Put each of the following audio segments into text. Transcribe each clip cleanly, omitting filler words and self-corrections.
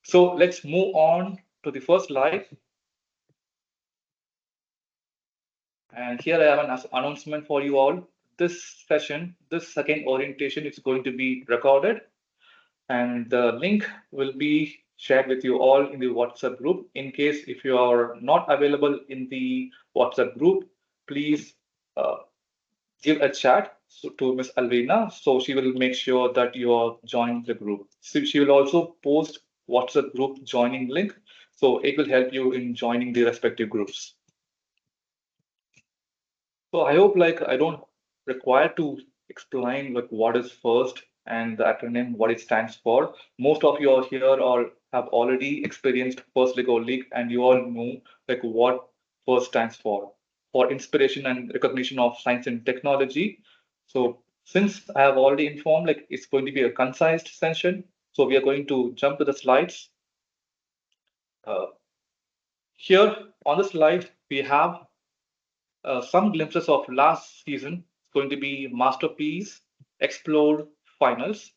So let's move on to the first slide. And here I have an announcement for you all. This session, this second orientation is going to be recorded, and the link will be shared with you all in the WhatsApp group. In case if you are not available in the WhatsApp group, please give a chat to Miss Alvina, so she will make sure that you are joining the group. So she will also post WhatsApp group joining link, so it will help you in joining the respective groups. So I hope like I don't require to explain like what is FIRST and the acronym, what it stands for. Most of you are here or have already experienced FIRST Lego League, and you all know like what FIRST stands for inspiration and recognition of science and technology. So since I have already informed, like it's going to be a concise session, so we are going to jump to the slides. Uh, Here on the slide, we have some glimpses of last season. It's going to be Masterpiece, Explode, Finals.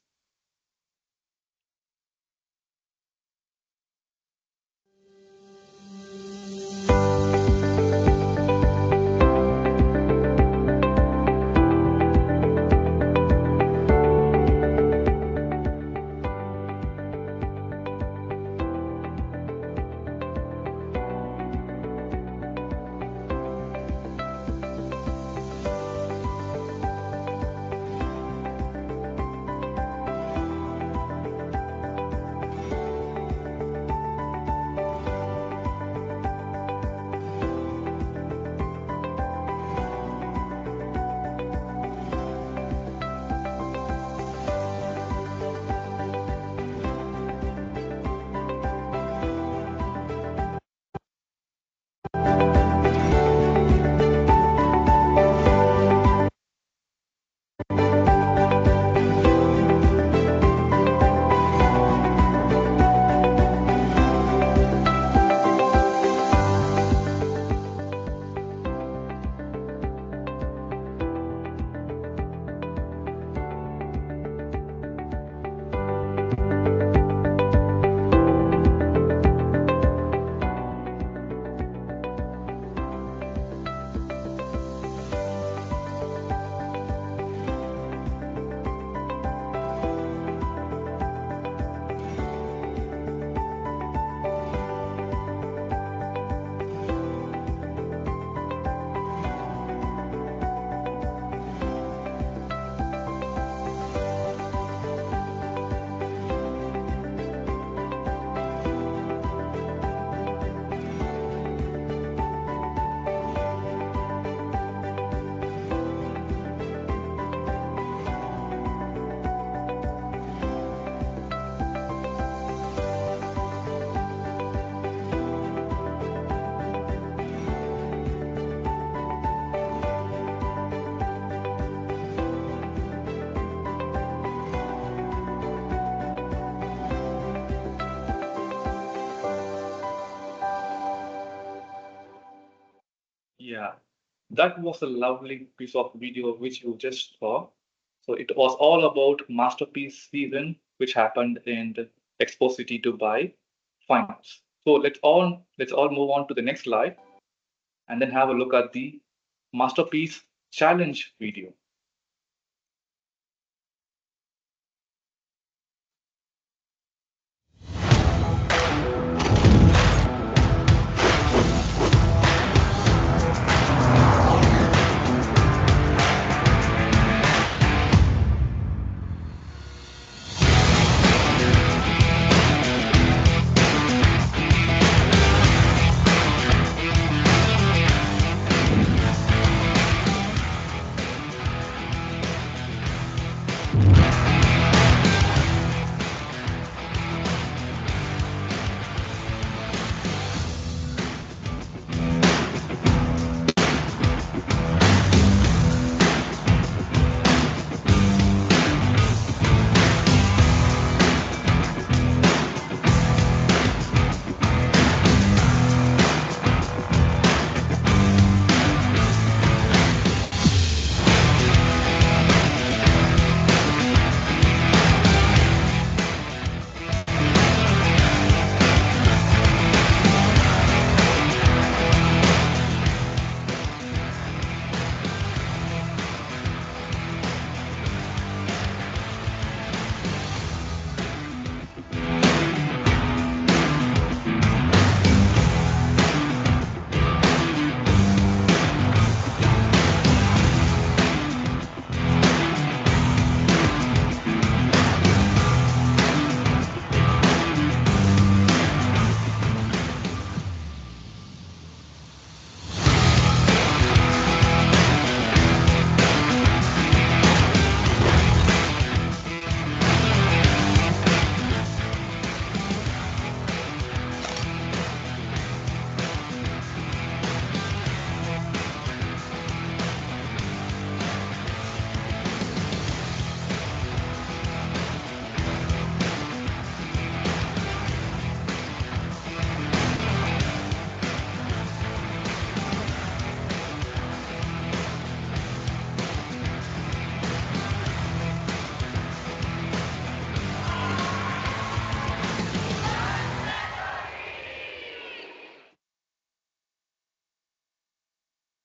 Yeah, that was a lovely piece of video which you just saw. So it was all about Masterpiece season, which happened in the Expo City Dubai finals. So let's all move on to the next slide and then have a look at the Masterpiece challenge video.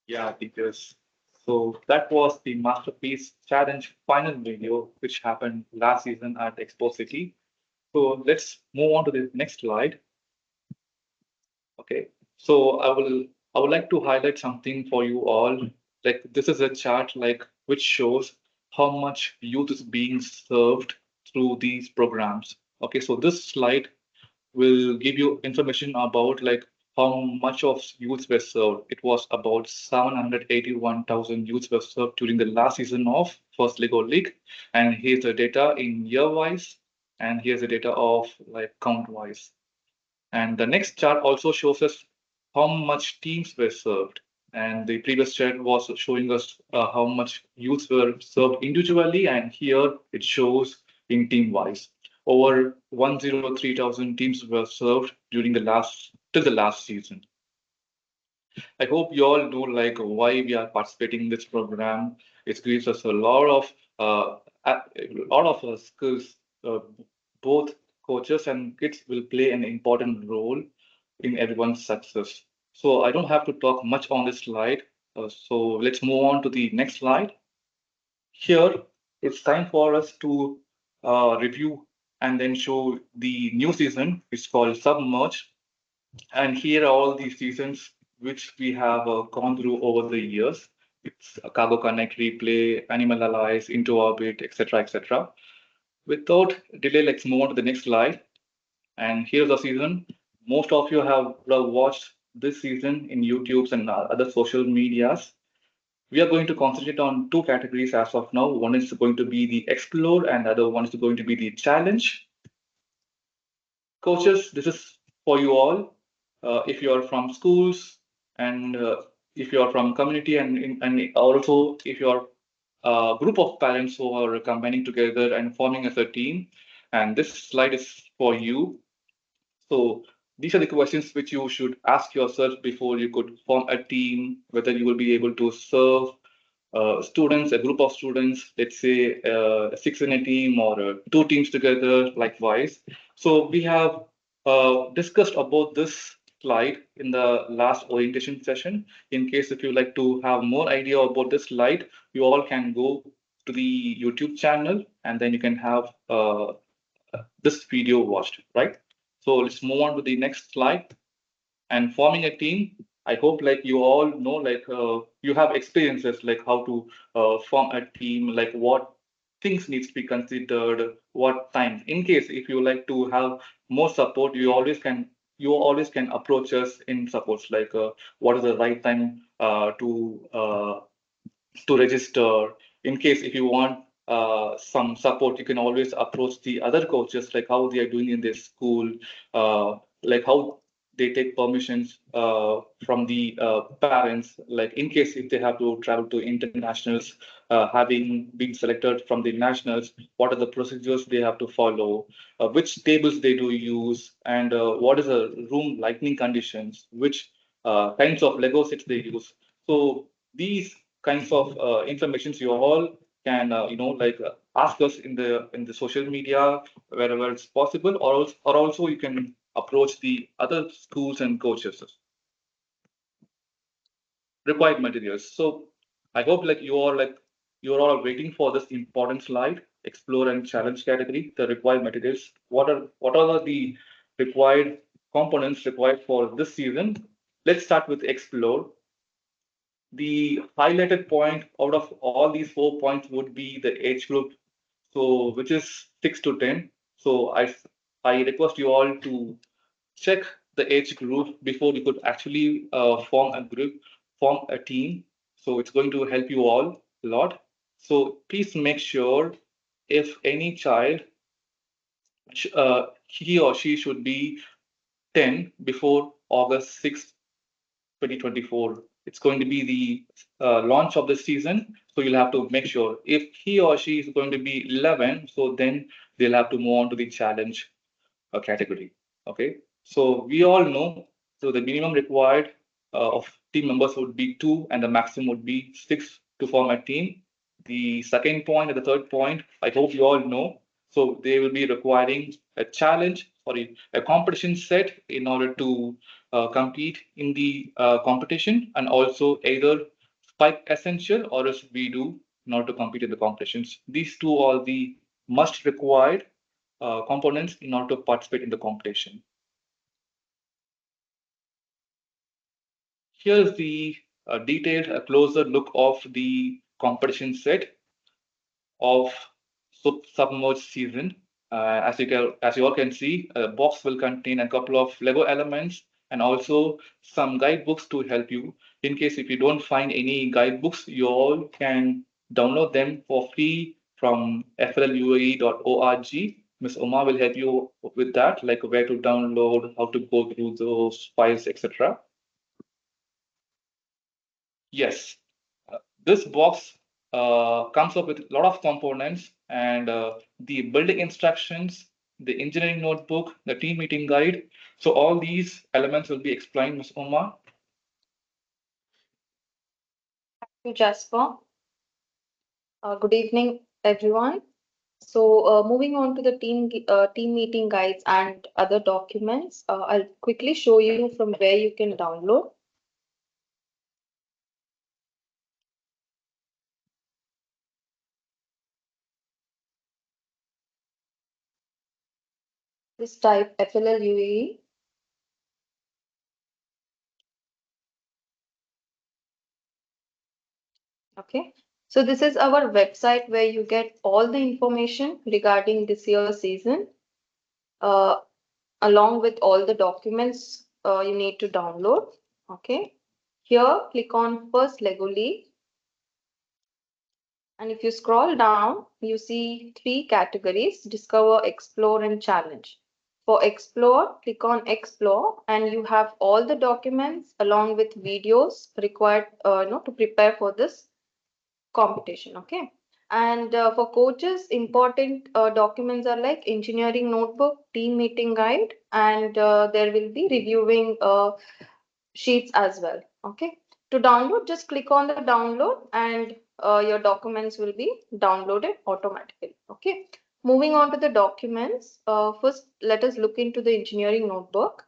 Yeah, teachers. So that was the Masterpiece Challenge final video, which happened last season at Expo City. So let's move on to the next slide. Okay. So I would like to highlight something for you all. Like this is a chart which shows how much youth is being served through these programs. Okay, so this slide will give you information about how much of youths were served. It was about 781,000 youths were served during the last season of First Lego League. And here's the data in year wise, and here's the data of count wise. And the next chart also shows us how much teams were served. And the previous chart was showing us how much youths were served individually, and here it shows in team wise. Over 103,000 teams were served during the last till the last season. I hope you all know why we are participating in this program. It gives us a lot of skills. Both coaches and kids will play an important role in everyone's success. So I don't have to talk much on this slide. So let's move on to the next slide. Here, it's time for us to review and then show the new season. It's called Submerged. And here are all the seasons which we have gone through over the years. It's Cargo Connect, Replay, Animal Allies, Into Orbit, etc., etc. Without delay, let's move on to the next slide. And here's the season. Most of you would have watched this season in YouTube's and other social medias. We are going to concentrate on two categories as of now. One is going to be the explore, and the other one is going to be the challenge. Coaches, this is for you all. If you are from schools and if you are from community and also if you are a group of parents who are combining together and forming as a team, and this slide is for you. So these are the questions which you should ask yourself before you could form a team, whether you will be able to serve students, a group of students, let's say six in a team or two teams together, likewise. So we have discussed about this slide in the last orientation session. In case if you like to have more idea about this slide, you all can go to the YouTube channel and then you can have this video watched, right? So let's move on to the next slide. And forming a team, I hope you all know you have experiences like how to form a team, like what things needs to be considered, what times. In case if you like to have more support, you always can approach us in supports what is the right time to register. In case if you want some support, you can always approach the other coaches, like how they are doing in their school, like how they take permissions from the parents, like in case if they have to travel to internationals, having been selected from the nationals, what are the procedures they have to follow, which tables they do use, and what is the room lighting conditions, which kinds of Lego sets they use. So these kinds of informations you all can ask us in the social media wherever it's possible, or also you can approach the other schools and coaches. Required materials. So I hope you're all waiting for this important slide, explore and challenge category, the required materials. What are the required components required for this season? Let's start with explore. The highlighted point out of all these 4 points would be the age group, so which is 6 to 10. So I request you all to check the age group before you could actually form a team. So it's going to help you all a lot. So please make sure if any child, he or she should be 10 before August 6th, 2024. It's going to be the launch of the season. So you'll have to make sure if he or she is going to be 11, so then they'll have to move on to the challenge category. Okay. So we all know, so the minimum required of team members would be two and the maximum would be six to form a team. The second point and the third point, I hope you all know. So they will be requiring a competition set in order to compete in the competition, and also either Spike essential or else we do in order to compete in the competitions. These two are the must required components in order to participate in the competition. Here's the detailed, a closer look of the competition set of Submerged season. As you all can see, a box will contain a couple of Lego elements and also some guidebooks to help you. In case if you don't find any guidebooks, you all can download them for free from fluae.org. Miss Uma will help you with that, like where to download, how to go through those files, etc. Yes, this box comes up with a lot of components and the building instructions, the engineering notebook, the team meeting guide. So all these elements will be explained, Ms. Uma. Jasper. Good evening, everyone. Moving on to the team meeting guides and other documents, I'll quickly show you from where you can download. This type FLL Okay. So this is our website where you get all the information regarding this year's season, uh, along with all the documents you need to download. Okay. Here, click on First Lego League. And if you scroll down, you see three categories: Discover, Explore, and Challenge. For Explore, click on Explore, and you have all the documents along with videos required to prepare for this competition. Okay. And for coaches, important documents are like engineering notebook, team meeting guide, and there will be reviewing sheets as well. Okay. To download, just click on the download and your documents will be downloaded automatically. Okay. Moving on to the documents, first let us look into the engineering notebook.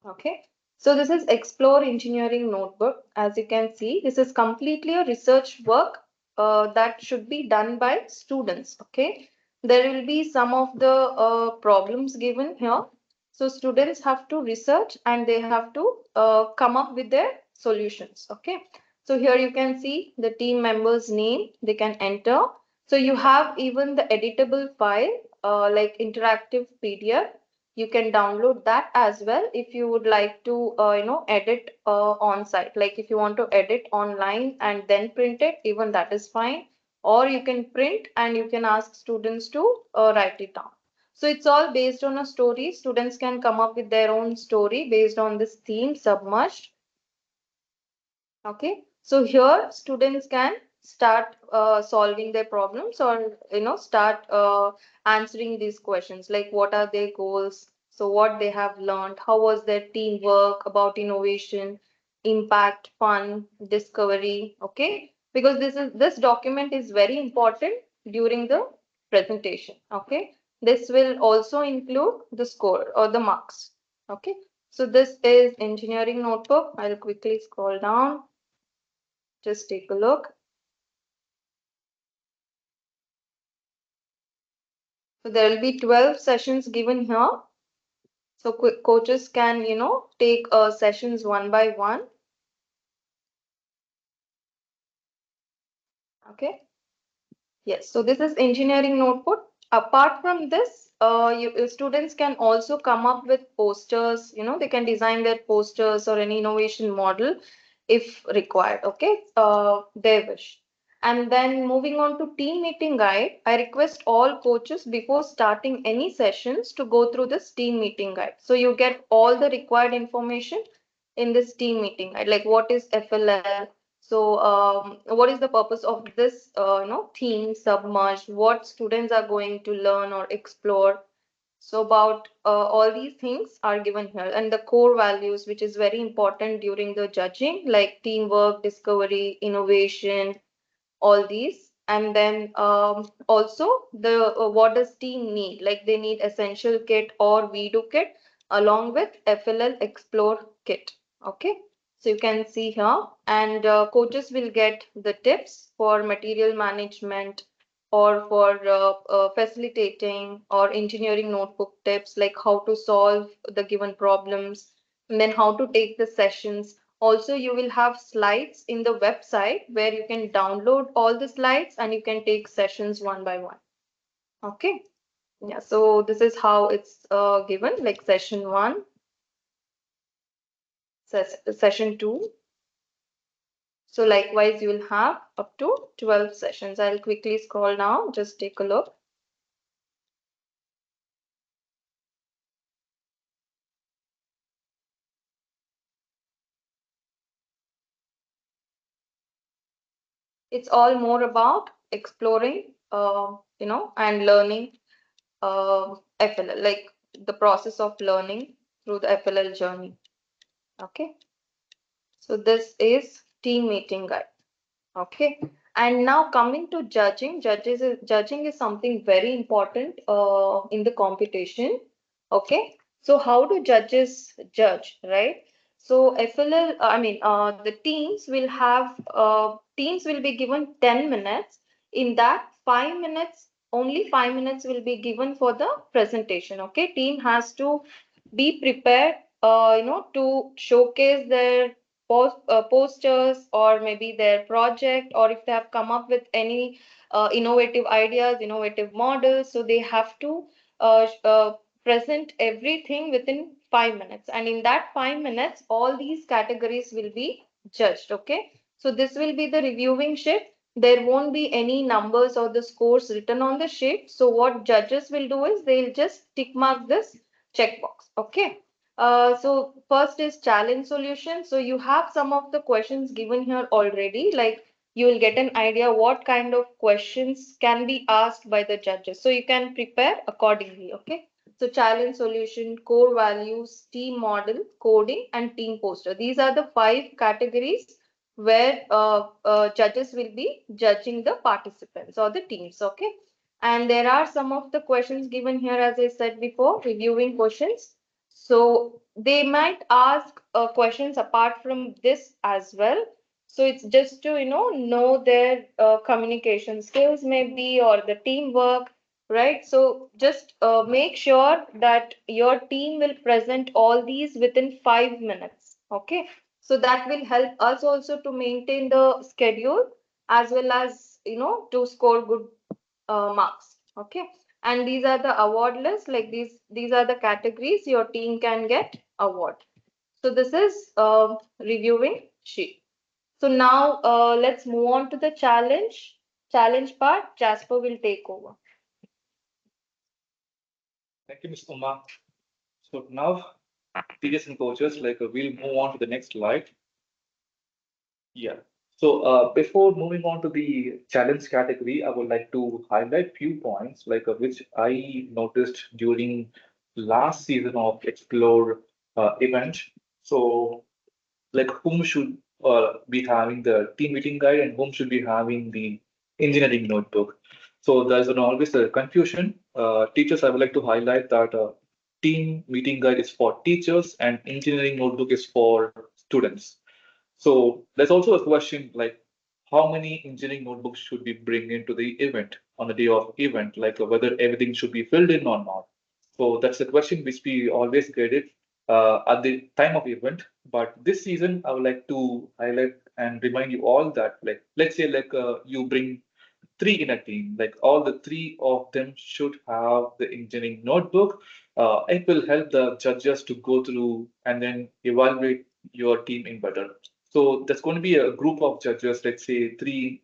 Okay, so this is Explore Engineering Notebook. As you can see, this is completely a research work that should be done by students. Okay, there will be some of the problems given here. So students have to research and they have to come up with their solutions. Okay, so here you can see the team members' name, they can enter. So you have even the editable file like interactive PDF. You can download that as well if you would like to edit on site, like if you want to edit online and then print it, even that is fine. Or you can print and you can ask students to write it down. So it's all based on a story. Students can come up with their own story based on this theme, Submerged. Okay, so here students can start solving their problems, or start answering these questions like what are their goals, so what they have learned, how was their teamwork, about innovation, impact, fun, discovery. Okay, because this document is very important during the presentation. Okay, this will also include the score or the marks. Okay, so this is engineering notebook. I'll quickly scroll down. Just take a look. So there will be 12 sessions given here. So coaches can, take sessions one by one. Okay. Yes. So this is engineering notebook. Apart from this, students can also come up with posters. They can design their posters or an innovation model if required. Okay. They wish. And then moving on to team meeting guide, I request all coaches before starting any sessions to go through this team meeting guide. So you get all the required information in this team meeting guide, like what is FLL, so what is the purpose of this theme Submerged, what students are going to learn or explore. So about all these things are given here, and the core values, which is very important during the judging, like teamwork, discovery, innovation, all these. And then also the what does team need? Like they need essential kit or Vdo kit along with FLL Explore kit. Okay, so you can see here, and coaches will get the tips for material management or for facilitating or engineering notebook tips like how to solve the given problems and then how to take the sessions. Also, you will have slides in the website where you can download all the slides and you can take sessions one by one. Okay. Yeah, so this is how it's given, like session one, session two. So likewise, you will have up to 12 sessions. I'll quickly scroll now, just take a look. It's all more about exploring, and learning FLL, like the process of learning through the FLL journey. Okay. So this is team meeting guide. Okay. And now coming to judging, judging is something very important in the competition. Okay. So how do judges judge, right? So FLL, I mean, the teams will be given 10 minutes. In that 5 minutes, only 5 minutes will be given for the presentation. Okay. Team has to be prepared, to showcase their posters or maybe their project, or if they have come up with any innovative ideas, innovative models. So they have to present everything within 5 minutes. And in that 5 minutes, all these categories will be judged. Okay. So this will be the reviewing sheet. There won't be any numbers or the scores written on the sheet. So what judges will do is they'll just tick mark this checkbox. Okay. So first is challenge solution. So you have some of the questions given here already, like you will get an idea what kind of questions can be asked by the judges. So you can prepare accordingly. Okay. So challenge solution, core values, team model, coding, and team poster. These are the five categories where judges will be judging the participants or the teams. Okay. And there are some of the questions given here, as I said before, reviewing questions. So they might ask questions apart from this as well. So it's just to know their communication skills maybe or the teamwork, right? So just make sure that your team will present all these within 5 minutes. Okay. So that will help us also to maintain the schedule as well as to score good marks. Okay. And these are the award lists, like these are the categories your team can get award. So this is reviewing sheet. So now let's move on to the challenge part. Jasper will take over. Thank you, Ms. Uma. So now, teachers and coaches, we'll move on to the next slide. Yeah. So before moving on to the challenge category, I would like to highlight few points which I noticed during last season of Explore event. So whom should be having the team meeting guide and whom should be having the engineering notebook. So there's always a confusion. Teachers, I would like to highlight that team meeting guide is for teachers and engineering notebook is for students. So there's also a question like how many engineering notebooks should we bring into the event on the day of event, whether everything should be filled in or not. So that's a question which we always get it at the time of event. But this season, I would like to highlight and remind you all that let's say you bring three in a team, like all the three of them should have the engineering notebook. It will help the judges to go through and then evaluate your team in better. So there's going to be a group of judges, let's say three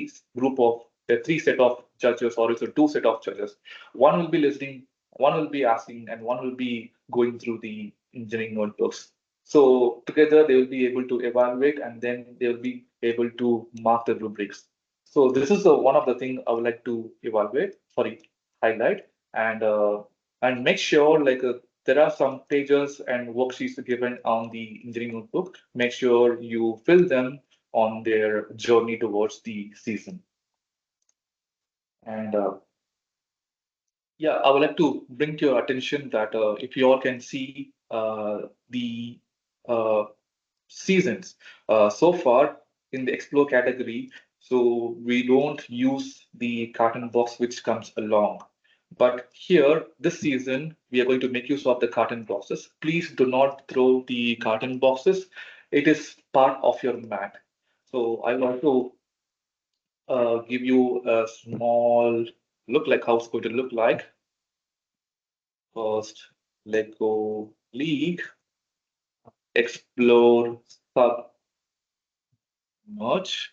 set of judges, or it's a two set of judges. One will be listening, one will be asking, and one will be going through the engineering notebooks. So together they will be able to evaluate and then they will be able to mark the rubrics. So this is one of the thing I would like to highlight, and make sure there are some pages and worksheets given on the engineering notebook. Make sure you fill them on their journey towards the season. And yeah, I would like to bring to your attention that if you all can see the uh, seasons so far in the explore category, so we don't use the carton box which comes along. But here, this season, we are going to make use of the carton boxes. Please do not throw the carton boxes. It is part of your mat. So I want to give you a small look like how it's going to look like. First, Lego League, Explore, Submerge.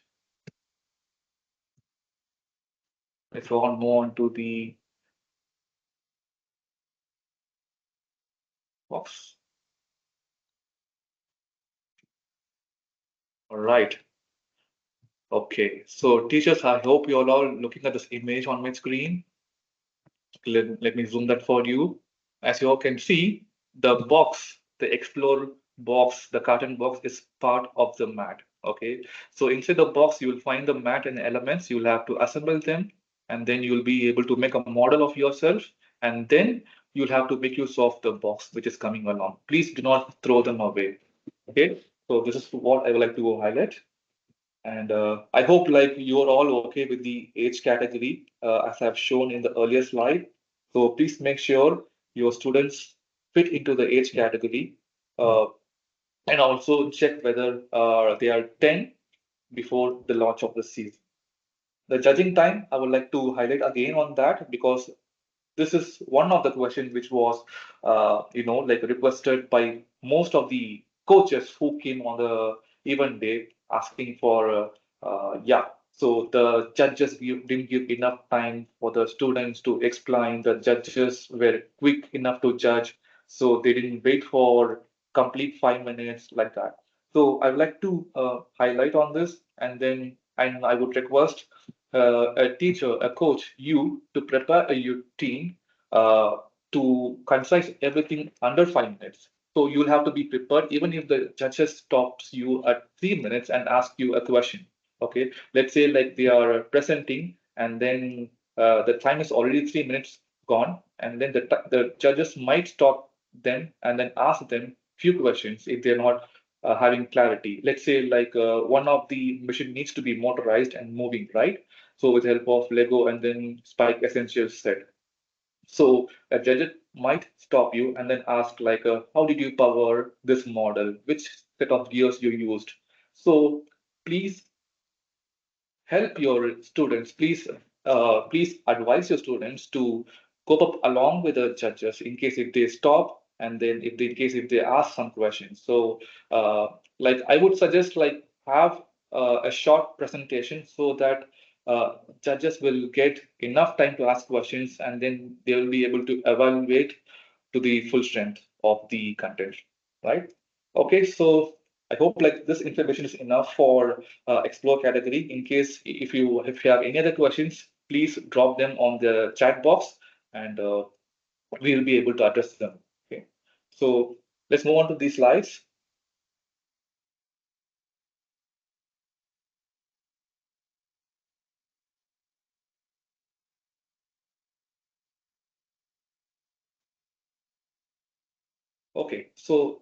If you want more on to the box. All right. Okay. So teachers, I hope you're all looking at this image on my screen. Let me zoom that for you. As you all can see, the box, the Explore box, the carton box is part of the mat. Okay. So inside the box, you will find the mat and elements. You'll have to assemble them, and then you'll be able to make a model of yourself. And then you'll have to make use of the box which is coming along. Please do not throw them away. Okay. So this is what I would like to highlight. And I hope like you're all okay with the age category as I've shown in the earlier slide. So please make sure your students fit into the age category uh, and also check whether they are 10 before the launch of the season. The judging time, I would like to highlight again on that because this is one of the questions which was, like requested by most of the coaches who came on the event day asking for, yeah. So the judges didn't give enough time for the students to explain. The judges were quick enough to judge, so they didn't wait for complete 5 minutes like that. So I would like to highlight on this, and I would request a teacher, a coach, you to prepare your team uh, to concise everything under 5 minutes. So you'll have to be prepared, even if the judges stops you at 3 minutes and ask you a question. Okay, let's say like they are presenting, and then the time is already 3 minutes gone, and then the judges might stop them and then ask them few questions if they're not having clarity. Let's say like one of the machine needs to be motorized and moving, right? So with the help of Lego and then Spike Essentials set. So a judge might stop you and then ask like, how did you power this model? Which set of gears you used? So please help your students. Please advise your students to cope up along with the judges in case if they stop and then in case if they ask some questions. So, like I would suggest like have a short presentation so that judges will get enough time to ask questions and then they will be able to evaluate to the full strength of the content, right? Okay, so I hope like this information is enough for explore category. In case if you have any other questions, please drop them on the chat box and we will be able to address them. Okay, so let's move on to these slides. Okay, so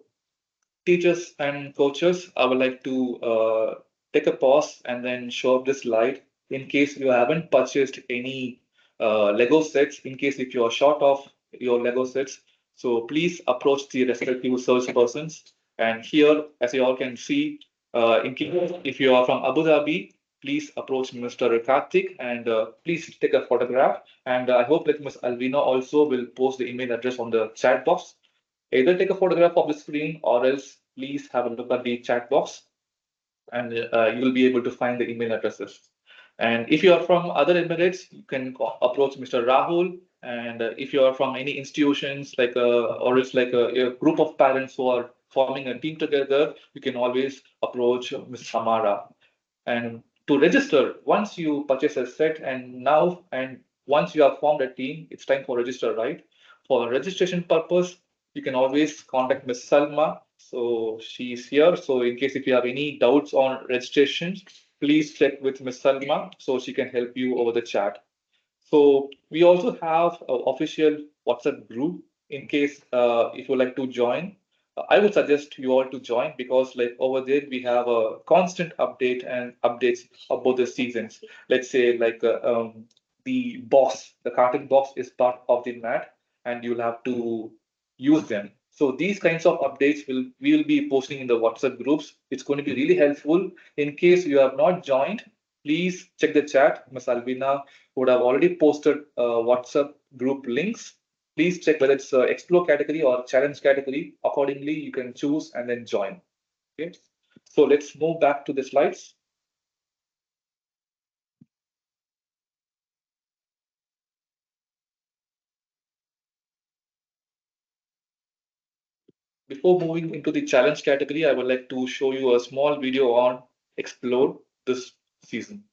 teachers and coaches, I would like to take a pause and then show up this slide in case you haven't purchased any Lego sets, in case if you are short of your Lego sets. So please approach the respective sales persons. And here, as you all can see, in case if you are from Abu Dhabi, please approach Mr. Karthik and please take a photograph. And I hope that Ms. Alvina also will post the email address on the chat box. Either take a photograph of the screen or else please have a look at the chat box and you will be able to find the email addresses. And if you are from other Emirates, you can approach Mr. Rahul. And if you are from any institutions like or it's like a group of parents who are forming a team together, you can always approach Ms. Samara. And to register, once you purchase a set and once you have formed a team, it's time for register, right? For registration purpose, you can always contact Ms. Salma. So she's here. So in case if you have any doubts on registration, please check with Ms. Salma so she can help you over the chat. So we also have an official WhatsApp group in case if you like to join. I would suggest you all to join because like over there we have a constant update and updates about the seasons. Let's say like the carton box is part of the mat and you'll have to use them. So these kinds of updates we will be posting in the WhatsApp groups. It's going to be really helpful. In case you have not joined, please check the chat. Ms. Albina would have already posted WhatsApp group links. Please check whether it's explore category or challenge category. Accordingly, you can choose and then join. Okay. So let's move back to the slides. Before moving into the challenge category, I would like to show you a small video on explore this season.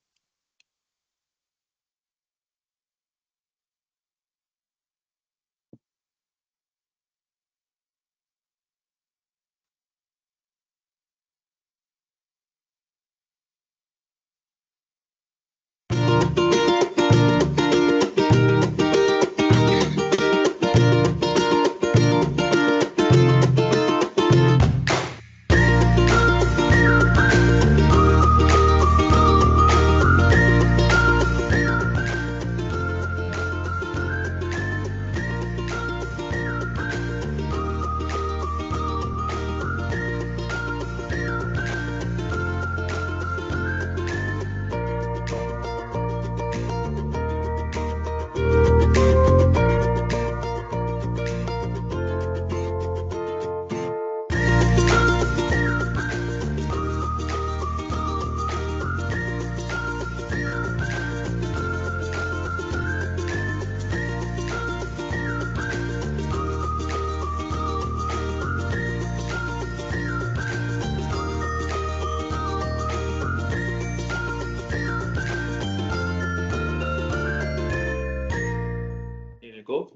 Here you go.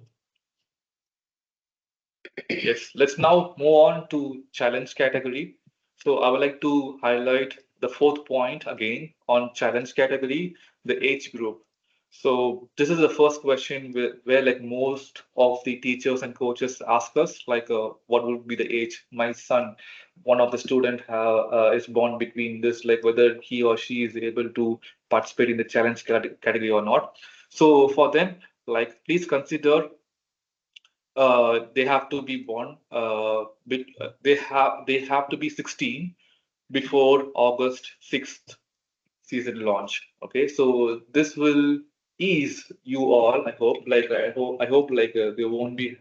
Yes, let's now move on to challenge category. So I would like to highlight the fourth point again on challenge category, the age group. So this is the first question where like most of the teachers and coaches ask us like what would be the age? My son, one of the student is born between this, like whether he or she is able to participate in the challenge category or not. So for them, like please consider they have to be born. They have to be 16 before August 6th season launch. Okay, so this will ease you all. I hope. I hope like there won't be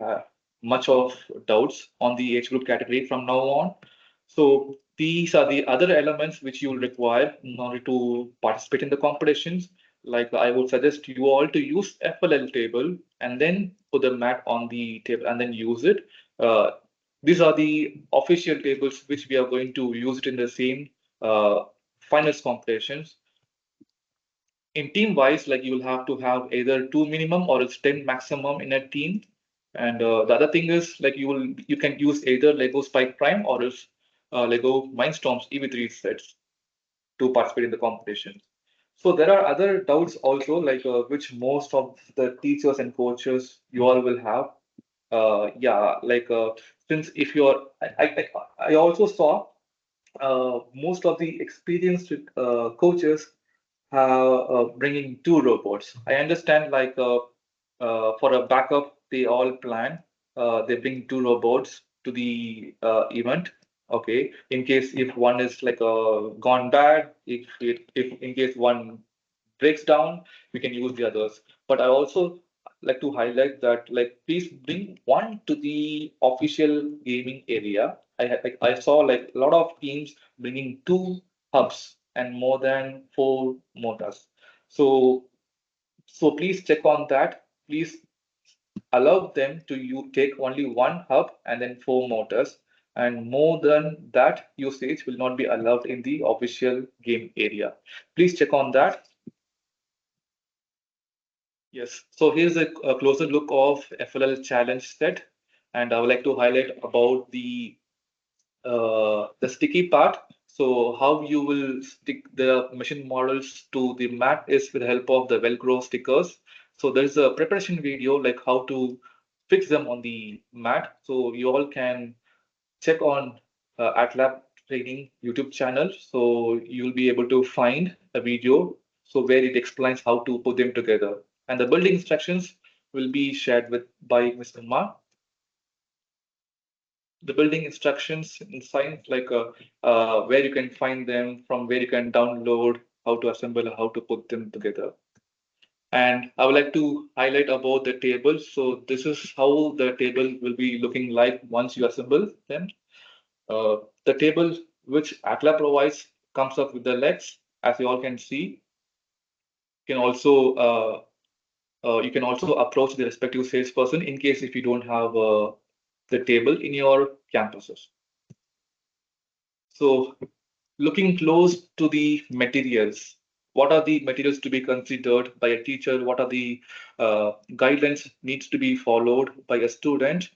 much of doubts on the age group category from now on. So these are the other elements which you will require in order to participate in the competitions. Like I would suggest you all to use FLL table and then put the mat on the table and then use it. Uh, these are the official tables which we are going to use it in the same finals competitions. In team wise, like you will have to have either two minimum or it's 10 maximum in a team. And the other thing is like you can use either Lego Spike Prime or else Lego Mindstorms EV3 sets to participate in the competition. So there are other doubts also, like which most of the teachers and coaches you all will have. Yeah, like since if you're, I also saw most of the experienced coaches have bringing two robots. I understand like for a backup, they all plan. They bring two robots to the event. Okay, in case if one is like gone bad, if in case one breaks down, we can use the others. But I also like to highlight that like please bring one to the official gaming area. I saw like a lot of teams bringing two hubs and more than four motors. So please check on that. Please allow them to you take only one hub and then four motors. And more than that usage will not be allowed in the official game area. Please check on that. Yes, so here's a closer look of FLL challenge set, and I would like to highlight about the sticky part. So how you will stick the machine models to the mat is with the help of the Velcro stickers. So there's a preparation video like how to fix them on the mat. So you all can check on AtLab Training YouTube channel. So you'll be able to find a video so where it explains how to put them together. And the building instructions will be shared with by Ms. Uma. The building instructions in science, like where you can find them, from where you can download, how to assemble, how to put them together. And I would like to highlight about the table. So this is how the table will be looking like once you assemble them. The table which Atla provides comes up with the legs, as you all can see. You can also you can also approach the respective salesperson in case if you don't have the table in your campuses. So looking close to the materials, what are the materials to be considered by a teacher? What are the guidelines needs to be followed by a student?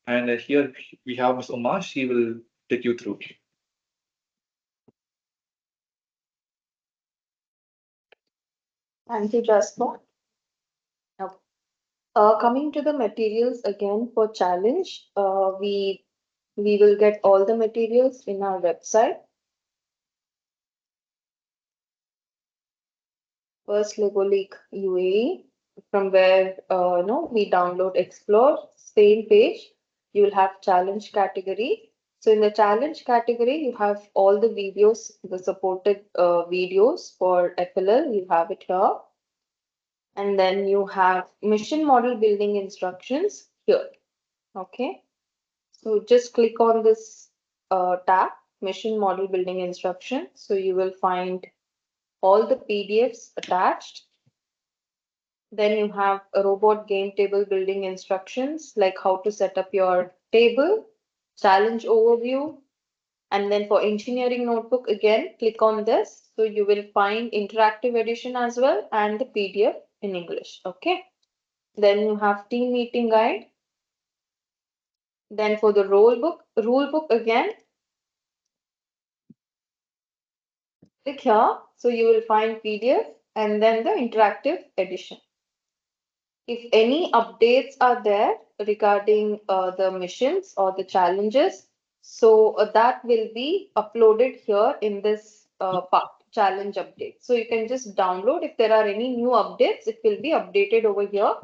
And here we have Ms. Uma. She will take you through. Thank you, Jasper. Now, coming to the materials again for challenge, we will get all the materials in our website. First Lego League UAE, from where we download Explore. Same page, you will have challenge category. So in the challenge category, you have all the videos, the supported videos for FLL. You have it here, and then you have mission model building instructions here. Okay, so just click on this tab, mission model building instruction. So you will find all the PDFs attached. Then you have a robot game table building instructions, like how to set up your table, challenge overview, and then for engineering notebook, again, click on this. So you will find interactive edition as well and the PDF in English. Okay. Then you have team meeting guide. Then for the rule book again, click here. So you will find PDF and then the interactive edition. If any updates are there regarding the missions or the challenges, so that will be uploaded here in this part, challenge update. So you can just download. If there are any new updates, it will be updated over here.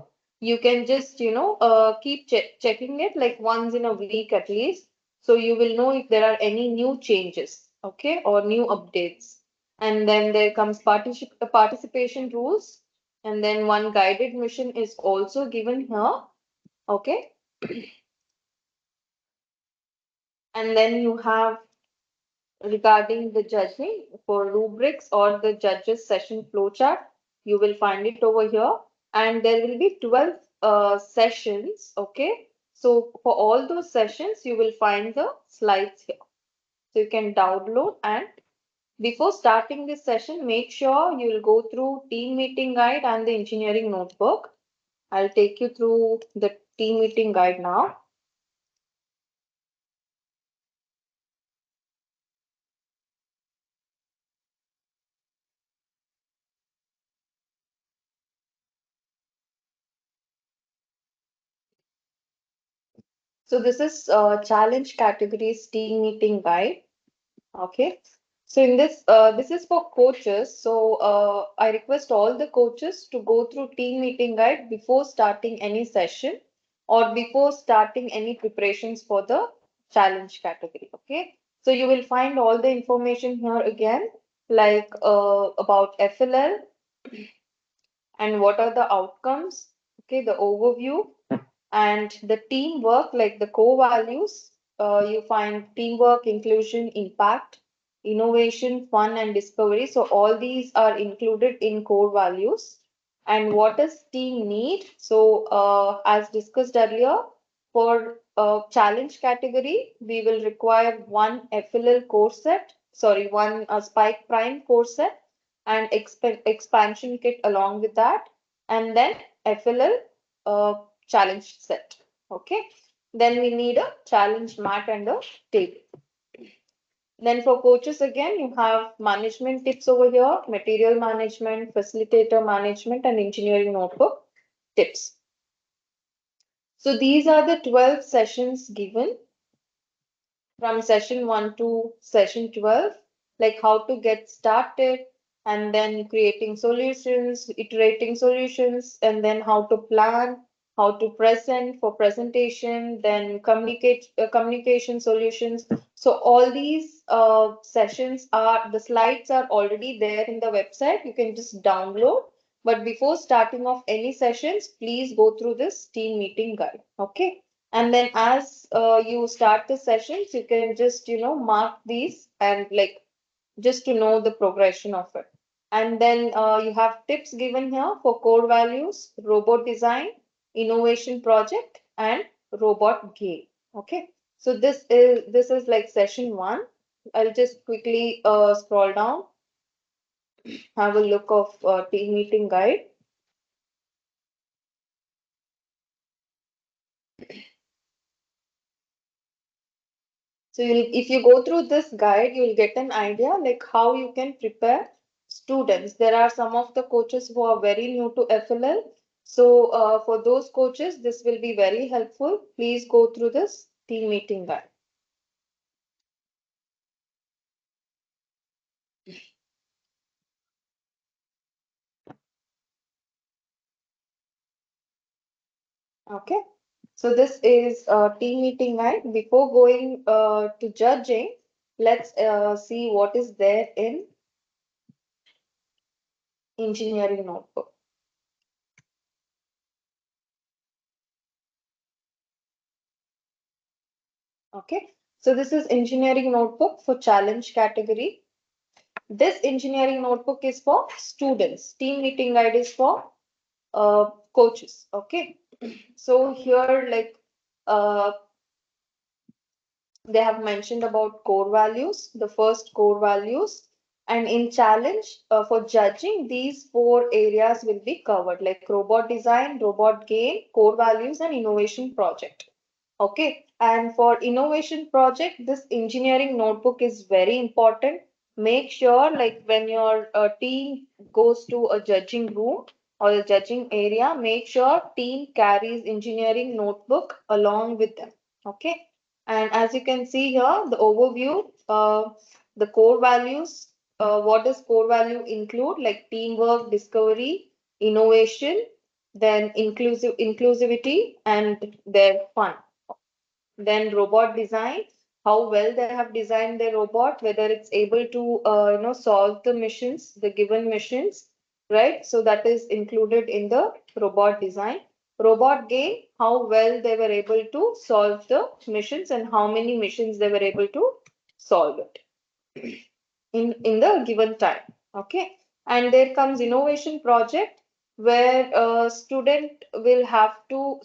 You can just, keep checking it like once in a week at least. So you will know if there are any new changes, okay, or new updates. And then there comes participation rules, and then one guided mission is also given here. Okay. And then you have regarding the judging for rubrics or the judges session flowchart. You will find it over here. And there will be 12 sessions. Okay. So for all those sessions, you will find the slides here. So you can download, and before starting this session, make sure you will go through team meeting guide and the engineering notebook. I'll take you through the team meeting guide now. So this is challenge categories team meeting guide. Okay. So in this, this is for coaches. So I request all the coaches to go through team meeting guide before starting any session or before starting any preparations for the challenge category. Okay. So you will find all the information here again, like about FLL and what are the outcomes. Okay. The overview and the teamwork, like the core values. You find teamwork, inclusion, impact, innovation, fun, and discovery. So all these are included in core values. And what does team need? So as discussed earlier, for challenge category, we will require one FLL core set, sorry, one Spike Prime core set and expansion kit along with that, and then FLL challenge set. Okay. Then we need a challenge mat and a table. Then for coaches again, you have management tips over here, material management, facilitator management, and engineering notebook. tips. So these are the 12 sessions given from session 1 to session 12, like how to get started, and then creating solutions, iterating solutions, and then how to plan, how to present for presentation, then communication solutions. So all these sessions are, the slides are already there in the website. You can just download. But before starting off any sessions, please go through this team meeting guide. Okay. And then as you start the sessions, you can just, mark these and like just to know the progression of it. And then you have tips given here for core values, robot design, innovation project, and robot game. Okay. So this is like session one. I'll just quickly scroll down, have a look of team meeting guide. So if you go through this guide, you'll get an idea like how you can prepare students. There are some of the coaches who are very new to FLL. So for those coaches, this will be very helpful. Please go through this team meeting guide. Okay. So this is a team meeting guide. Before going to judging, let's see what is there in engineering notebook. Okay. So this is engineering notebook for challenge category. This engineering notebook is for students. Team meeting guide is for coaches. Okay. So here, like, uh, they have mentioned about core values, the first core values. And in challenge, for judging, these four areas will be covered, like robot design, robot game, core values, and innovation project. Okay, and for innovation project, this engineering notebook is very important. Make sure, like when your team goes to a judging room or a judging area, make sure team carries engineering notebook along with them. Okay, and as you can see here, the overview, the core values. What does core value include? Like teamwork, discovery, innovation, then inclusivity, and their fun. Then robot design, how well they have designed their robot, whether it's able to solve the missions, the given missions, right? So that is included in the robot design. Robot game, how well they were able to solve the missions and how many missions they were able to solve it in the given time. Okay, and there comes innovation project where a student will have to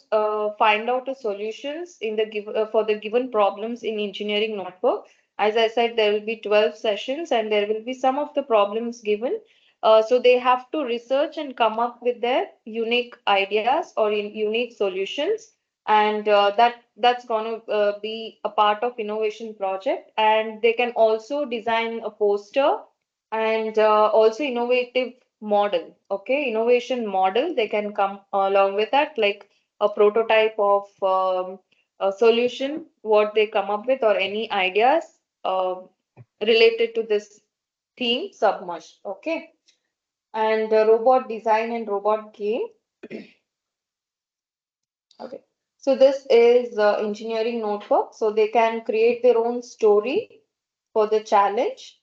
find out the solutions in the for the given problems in engineering notebook. As I said, there will be 12 sessions and there will be some of the problems given. So they have to research and come up with their unique ideas or unique solutions, and that's going to be a part of innovation project. And they can also design a poster and also innovative model. Okay, innovation model, they can come along with that, like a prototype of a solution what they come up with or any ideas related to this theme, Submerged. Okay, and robot design and robot game. Okay. So this is engineering notebook. So they can create their own story for the challenge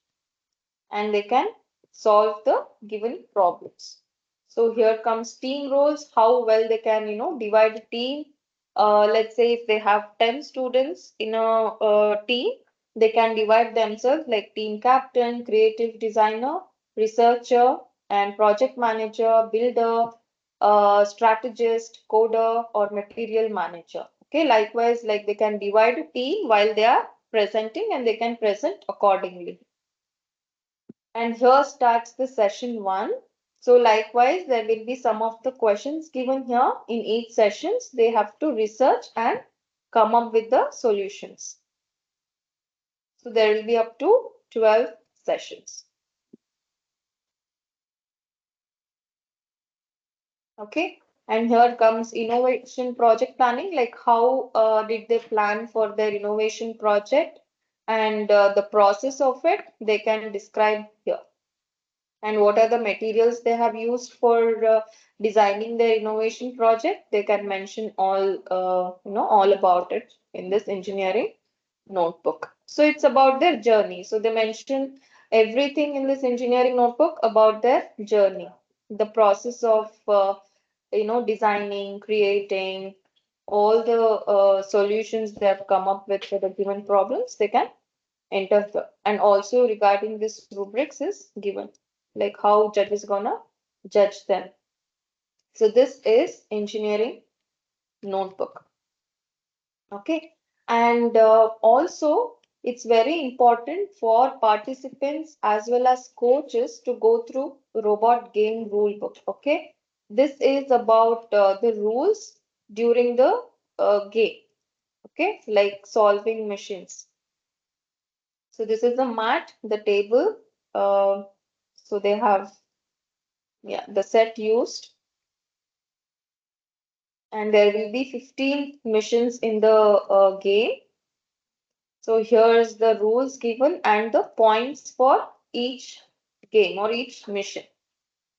and they can solve the given problems. So here comes team roles, how well they can, divide a team. Let's say if they have 10 students in a team, they can divide themselves like team captain, creative designer, researcher, and project manager, builder, strategist, coder, or material manager. Okay, likewise, like they can divide a team while they are presenting and they can present accordingly. And here starts the session one. So likewise, there will be some of the questions given here in each sessions. They have to research and come up with the solutions. So there will be up to 12 sessions. Okay. And here comes innovation project planning, like how did they plan for their innovation project, and the process of it they can describe here. And what are the materials they have used for designing their innovation project? They can mention all, all about it in this engineering notebook. So it's about their journey. So they mention everything in this engineering notebook about their journey, the process of, designing, creating, all the solutions they have come up with for the given problems. They can enter the, and also regarding this rubrics is given, like how judge is gonna judge them. So this is engineering notebook. Okay. And also it's very important for participants as well as coaches to go through robot game rule book. Okay. This is about the rules during the game. Okay, like solving machines. So this is the mat, the table. Uh, so they have, yeah, the set used, and there will be 15 missions in the game. So here's the rules given and the points for each game or each mission.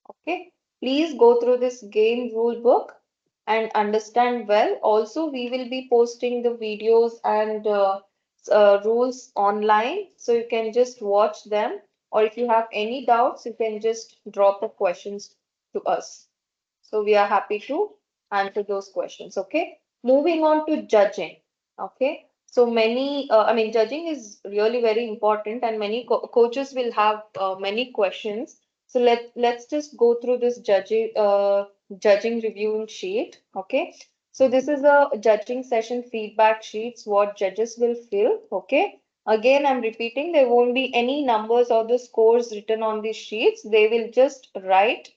Okay, please go through this game rule book and understand well. Also, we will be posting the videos and rules online, so you can just watch them. Or if you have any doubts, you can just drop the questions to us. So we are happy to answer those questions. Okay. Moving on to judging. Okay. So many, I mean, judging is really very important, and many coaches will have many questions. So let's just go through this judging reviewing sheet. Okay. So this is a judging session feedback sheets, what judges will fill. Okay. Again, I'm repeating, there won't be any numbers or the scores written on these sheets. They will just write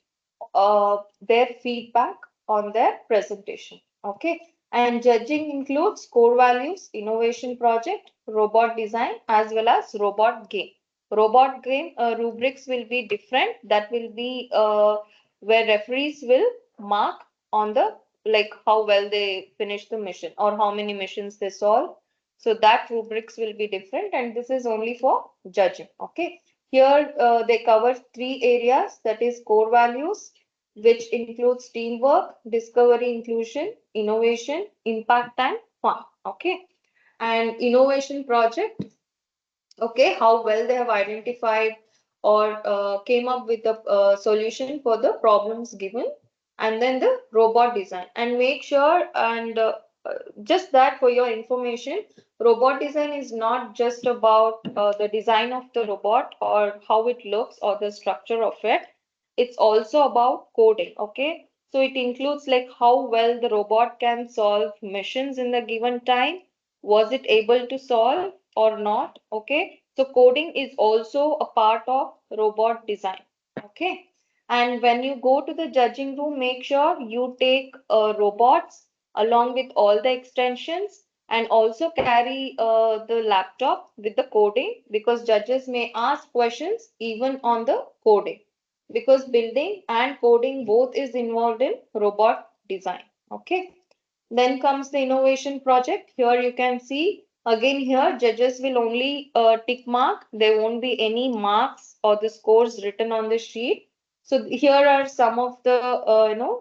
their feedback on their presentation. Okay. And judging includes core values, innovation project, robot design, as well as robot game. Robot game rubrics will be different. That will be where referees will mark on the, like how well they finish the mission or how many missions they solve. So that rubrics will be different, and this is only for judging. Okay. Here they cover three areas, that is core values, which includes teamwork, discovery, inclusion, innovation, impact, and fun. Okay. And innovation project, okay, how well they have identified or came up with the solution for the problems given. And then the robot design, and make sure, and just that for your information, robot design is not just about the design of the robot or how it looks or the structure of it. It's also about coding. Okay, so it includes like how well the robot can solve missions in the given time, was it able to solve or not. Okay, so coding is also a part of robot design. Okay, and when you go to the judging room, make sure you take robots along with all the extensions, and also carry the laptop with the coding, because judges may ask questions even on the coding, because building and coding both is involved in robot design. Okay, then comes the innovation project. Here you can see again, here judges will only tick mark. There won't be any marks or the scores written on the sheet. So here are some of the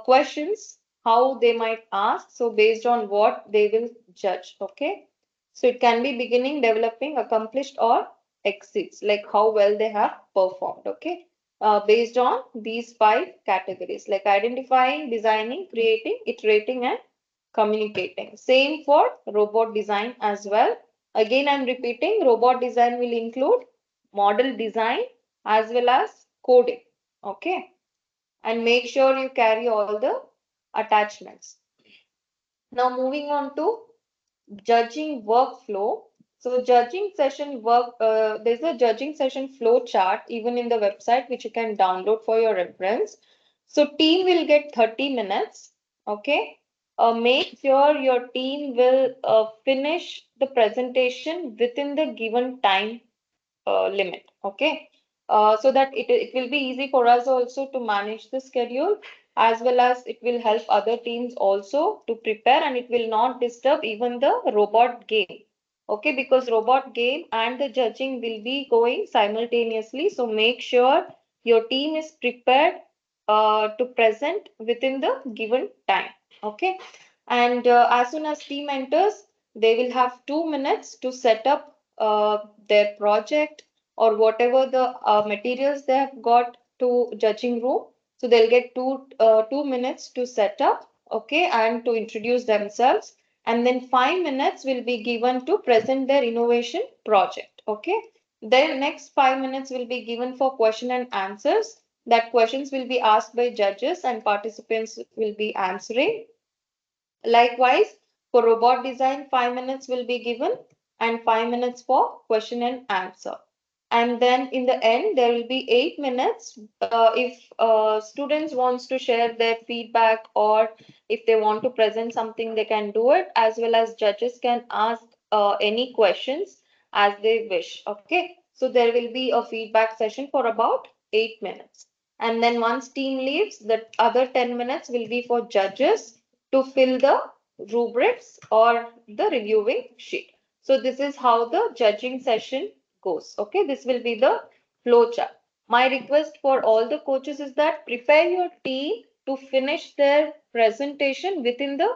questions how they might ask. So based on what they will judge. Okay. So it can be beginning, developing, accomplished, or exceeds, like how well they have performed. Okay, based on these five categories, like identifying, designing, creating, iterating, and communicating. Same for robot design as well. Again, I'm repeating, robot design will include model design as well as coding. Okay, and make sure you carry all the attachments. Now, moving on to judging workflow. So judging session work, there's a judging session flow chart even in the website, which you can download for your reference. So team will get 30 minutes. Okay. Make sure your team will finish the presentation within the given time limit. Okay. So that it will be easy for us also to manage the schedule. as well as it will help other teams also to prepare, and it will not disturb even the robot game. Okay, because robot game and the judging will be going simultaneously. So make sure your team is prepared to present within the given time. Okay, and as soon as team enters, they will have 2 minutes to set up their project or whatever the materials they have got to judging room. So they'll get 2 minutes to set up, okay, and to introduce themselves, and then 5 minutes will be given to present their innovation project. Okay, then next 5 minutes will be given for question and answers. That questions will be asked by judges and participants will be answering. Likewise, for robot design, 5 minutes will be given and 5 minutes for question and answer. And then in the end, there will be 8 minutes if students wants to share their feedback, or if they want to present something, they can do it, as well as judges can ask any questions as they wish. Okay, so there will be a feedback session for about 8 minutes. And then once team leaves, the other 10 minutes will be for judges to fill the rubrics or the reviewing sheet. So this is how the judging session goes. Okay, this will be the flow chart. My request for all the coaches is that prepare your team to finish their presentation within the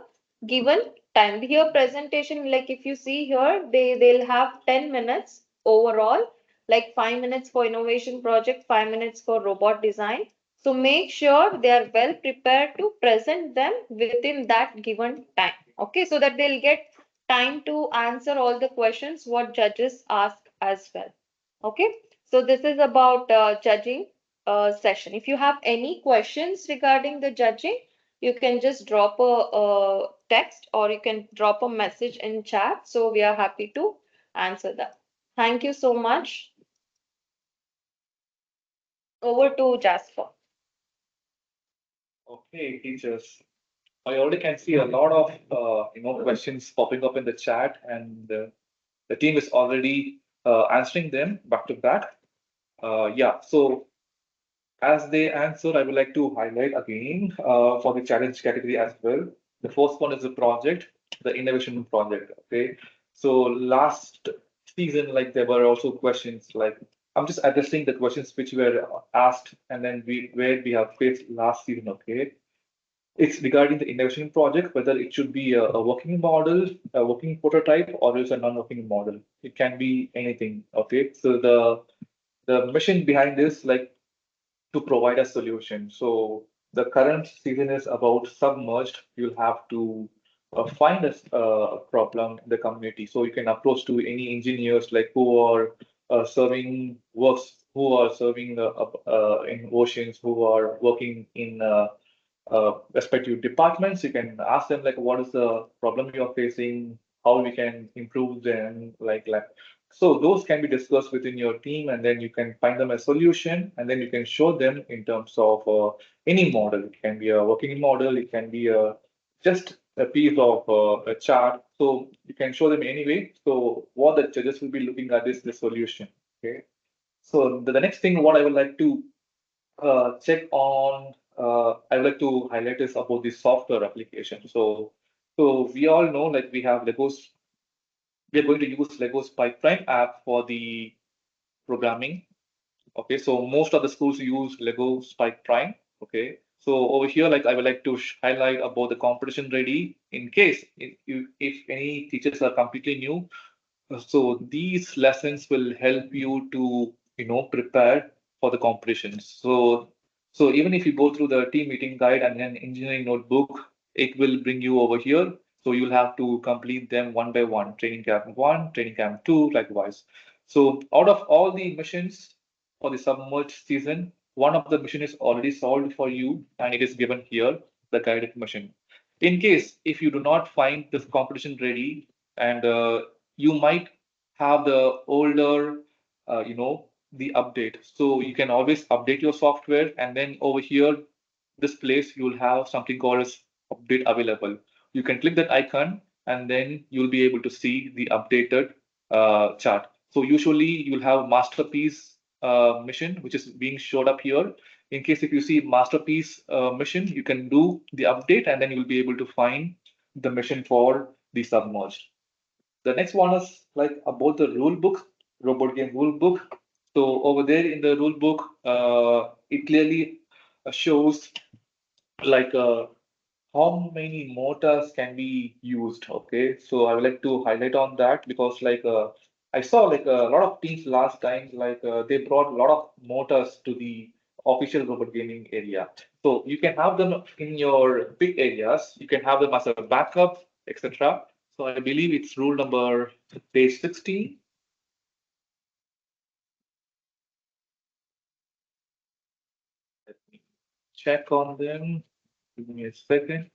given time. Here presentation, like if you see here, they'll have 10 minutes overall, like 5 minutes for innovation project, 5 minutes for robot design. So make sure they are well prepared to present them within that given time. Okay, so that they'll get time to answer all the questions what judges ask as well. Okay, so this is about judging session. If you have any questions regarding the judging, you can just drop a text or you can drop a message in chat. So we are happy to answer that. Thank you so much. Over to Jasper. Okay, teachers. I already can see a lot of questions popping up in the chat, and the team is already answering them back to back. Yeah, so as they answer, I would like to highlight again for the challenge category as well. The first one is the project, the innovation project. Okay, so last season, like there were also questions like I'm just addressing the questions which were asked, and then we where we have faced last season. Okay, it's regarding the innovation project, whether it should be a working model, a working prototype, or is a non-working model. It can be anything. Okay, so the mission behind this, like to provide a solution. So the current season is about submerged. You'll have to find a problem in the community. So you can approach to any engineers like who are serving works, who are serving in oceans, who are working in respective departments. You can ask them like what is the problem you are facing, how we can improve them, like so those can be discussed within your team, and then you can find them a solution, and then you can show them in terms of any model. It can be a working model, it can be a just a piece of a chart. So you can show them anyway. So what the judges will be looking at is the solution. Okay. So the next thing what I would like to check on, I would like to highlight is about the software application. So we all know like we are going to use Lego's Pipeline app for the programming. Okay, so most of the schools use Lego Spike Prime. Okay, so over here, like I would like to highlight about the competition ready in case if any teachers are completely new. So these lessons will help you to prepare for the competitions. So even if you go through the team meeting guide and then engineering notebook, it will bring you over here. So you'll have to complete them one by one. Training camp one, training camp two, likewise. So out of all the missions for the submerged season, one of the mission is already solved for you, and it is given here, the guided mission. In case if you do not find this competition ready, and you might have the older, the update. So you can always update your software, and then over here, this place you'll have something called as update available. You can click that icon, and then you'll be able to see the updated chart. So usually you'll have masterpiece mission, which is being showed up here. In case if you see masterpiece mission, you can do the update and then you'll be able to find the mission for the submerged. The next one is like about the rule book, robot game rule book. So over there in the rule book, it clearly shows like how many motors can be used. Okay, so I would like to highlight on that because like I saw like a lot of teams last time like they brought a lot of motors to the official robot gaming area. So you can have them in your big areas. You can have them as a backup, etc. So I believe it's rule number page 16. Let me check on them. Give me a second.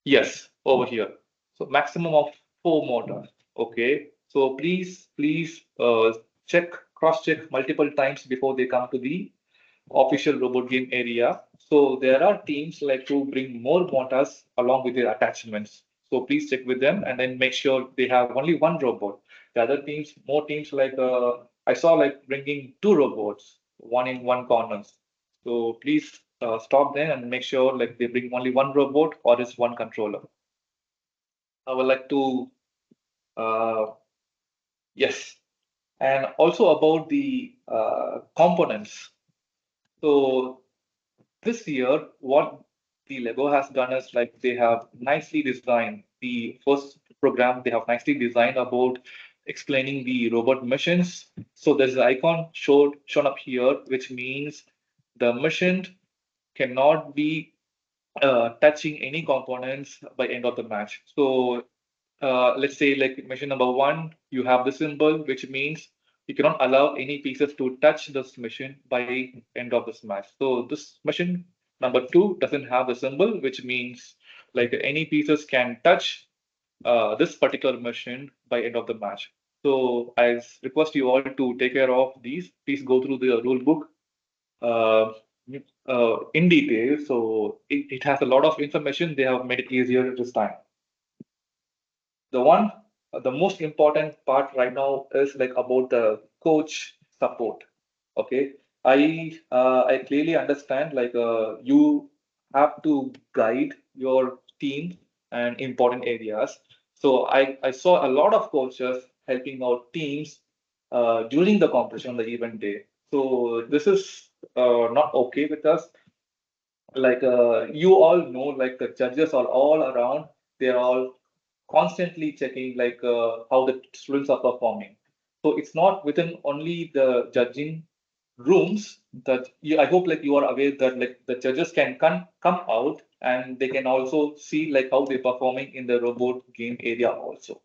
Yes, over here. So maximum of four motors. Okay. So please check, cross-check multiple times before they come to the official robot game area. So there are teams like to bring more motors along with their attachments. So please check with them and then make sure they have only one robot. The other teams, more teams like I saw like bringing two robots, one in one corners. So please stop them and make sure like they bring only one robot or is one controller. I would like to uh, yes, and also about the components. So this year, what the Lego has done is like they have nicely designed the first program. They have nicely designed about explaining the robot missions. So there's an icon shown up here, which means the mission cannot be touching any components by end of the match. So let's say like mission number one, you have the symbol, which means you cannot allow any pieces to touch this mission by end of this match. So this mission number two doesn't have the symbol, which means like any pieces can touch this particular mission by end of the match. So I request you all to take care of these. Please go through the rule book uh, in detail. So it has a lot of information. They have made it easier this time. The one, the most important part right now is like about the coach support. Okay, I clearly understand like you have to guide your team and important areas. So I saw a lot of coaches helping out teams during the competition on the event day. So this is not okay with us. Like you all know, like the judges are all around. They're all constantly checking like how the students are performing. So it's not within only the judging rooms that I hope like you are aware that like the judges can come out and they can also see like how they're performing in the robot game area also.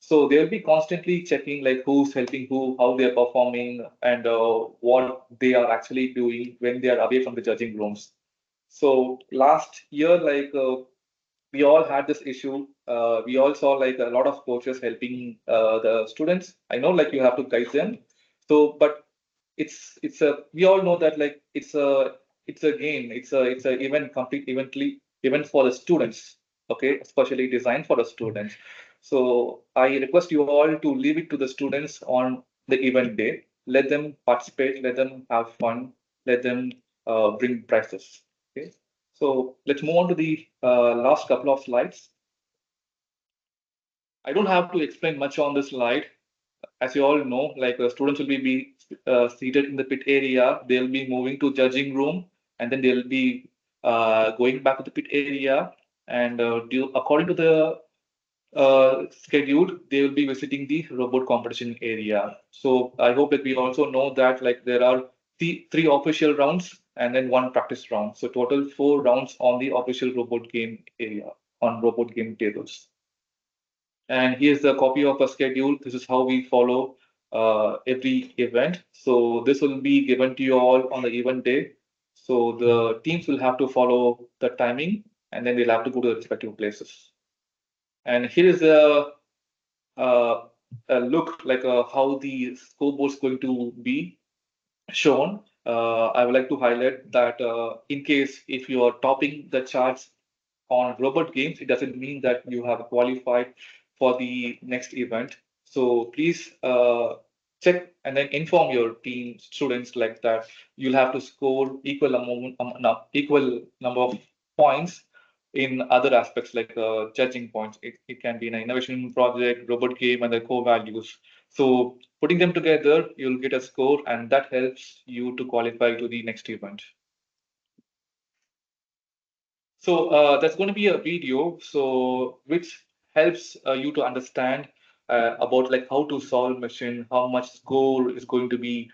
So they'll be constantly checking like who's helping who, how they're performing, and what they are actually doing when they are away from the judging rooms. So last year, like we all had this issue. We all saw like a lot of coaches helping the students. I know like you have to guide them. So, but it's a we all know that like it's a game. It's a event complete event for the students. Okay, especially designed for the students. So I request you all to leave it to the students on the event day. Let them participate. Let them have fun. Let them bring prizes. Okay. So let's move on to the last couple of slides. I don't have to explain much on this slide. As you all know, like students will be seated in the pit area. They'll be moving to judging room, and then they'll be going back to the pit area. And according to the schedule, they will be visiting the robot competition area. So I hope that we also know that like there are three official rounds and then one practice round. So total four rounds on the official robot game area on robot game tables. And here's the copy of a schedule. This is how we follow every event. So this will be given to you all on the event day. So the teams will have to follow the timing and then they'll have to go to the respective places. And here is uh, a look like how the scoreboard is going to be shown. I would like to highlight that in case if you are topping the charts on robot games, it doesn't mean that you have qualified for the next event. So please check and then inform your team students like that you'll have to score equal amount no, equal number of points in other aspects like judging points. It can be an innovation project, robot game, and the core values. So putting them together, you'll get a score, and that helps you to qualify to the next event. So that's going to be a video, so which helps you to understand about like how to solve machine, how much score is going to be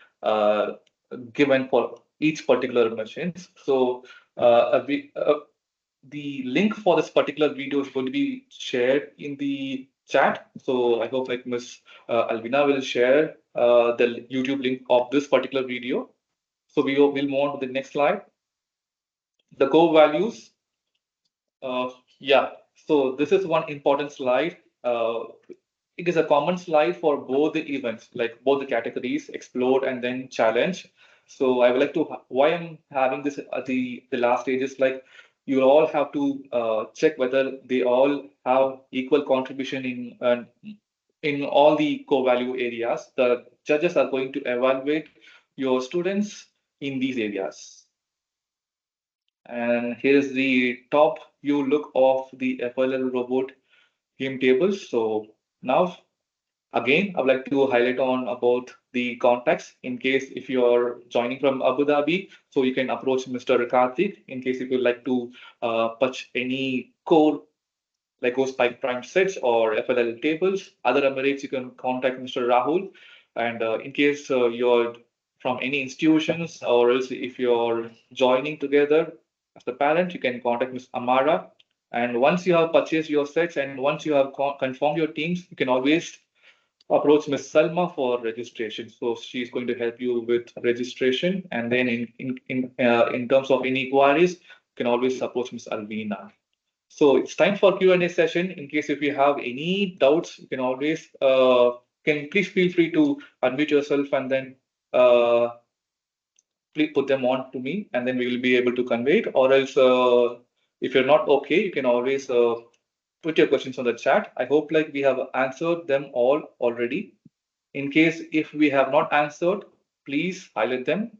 given for each particular machines. So the link for this particular video is going to be shared in the chat. So I hope like Miss Alvina will share the YouTube link of this particular video. So we'll move on to the next slide. The core values. Uh, yeah, so this is one important slide. It is a common slide for both the events, like both the categories, explore and then challenge. So I would like to, why I'm having this at the last stage is like you all have to check whether they all have equal contribution in all the core value areas. The judges are going to evaluate your students in these areas. And here's the top view look of the FLL robot game tables. So now, again, I would like to highlight on about the contacts in case if you're joining from Abu Dhabi, so you can approach Mr. Karthik in case if you'd like to touch any core Lego Spike Prime sets or FLL tables. Other Emirates, you can contact Mr. Rahul. And in case you're from any institutions or else if you're joining together as a parent, you can contact Ms. Amara. And once you have purchased your sets and once you have confirmed your teams, you can always approach Ms. Salma for registration. So she's going to help you with registration. And then in terms of any queries, you can always approach Ms. Alvina. So it's time for Q&A session. In case if you have any doubts, you can always can please feel free to unmute yourself and then uh, please put them on to me, and then we will be able to convey it. Or else, if you're not okay, you can always put your questions on the chat. I hope like we have answered them all already. In case if we have not answered, please highlight them.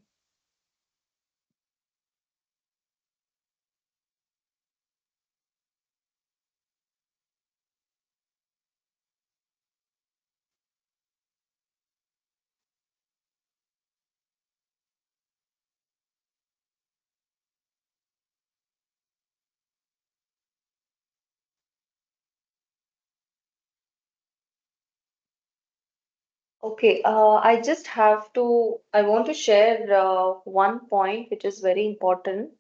Okay, I want to share one point which is very important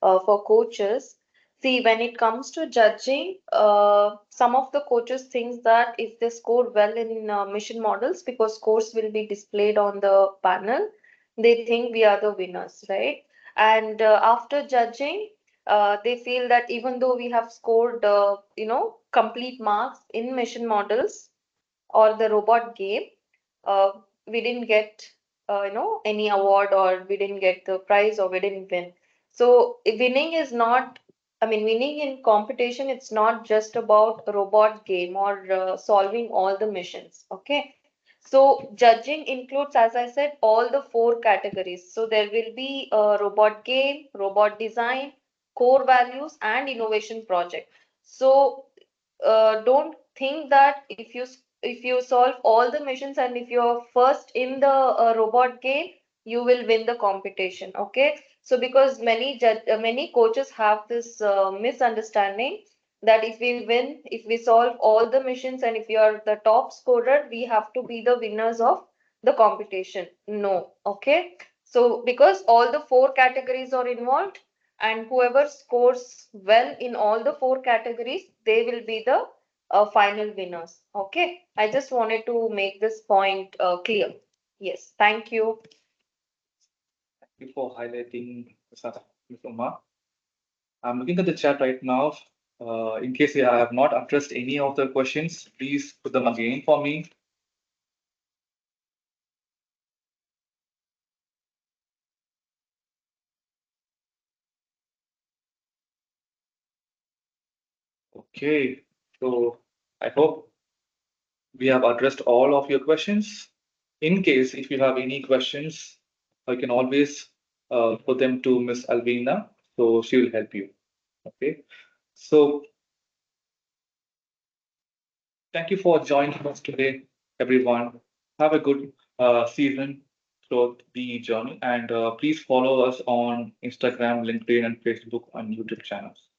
for coaches. See, when it comes to judging, some of the coaches think that if they score well in mission models, because scores will be displayed on the panel, they think we are the winners, right? And after judging, they feel that even though we have scored, complete marks in mission models or the robot game, uh, we didn't get any award, or we didn't get the prize, or we didn't win. So winning is not, I mean, winning in competition, it's not just about a robot game or solving all the missions. Okay, so judging includes, as I said, all the four categories. So there will be a robot game, robot design, core values, and innovation project. So don't think that if you solve all the missions and if you're first in the robot game, you will win the competition. Okay, so because many coaches have this misunderstanding that if we win, if we solve all the missions, and if you are the top scorer, we have to be the winners of the competition. No. Okay, so because all the four categories are involved, and whoever scores well in all the four categories, they will be the final winners. Okay, I just wanted to make this point clear. Yes, thank you. Thank you for highlighting Ms. Uma. I'm looking at the chat right now. In case I have not addressed any of the questions, please put them again for me. Okay, so I hope we have addressed all of your questions. In case if you have any questions, you can always put them to Miss Alvina, so she will help you. Okay. So thank you for joining us today, everyone. Have a good season throughout the journey, and please follow us on Instagram, LinkedIn, and Facebook, and YouTube channels.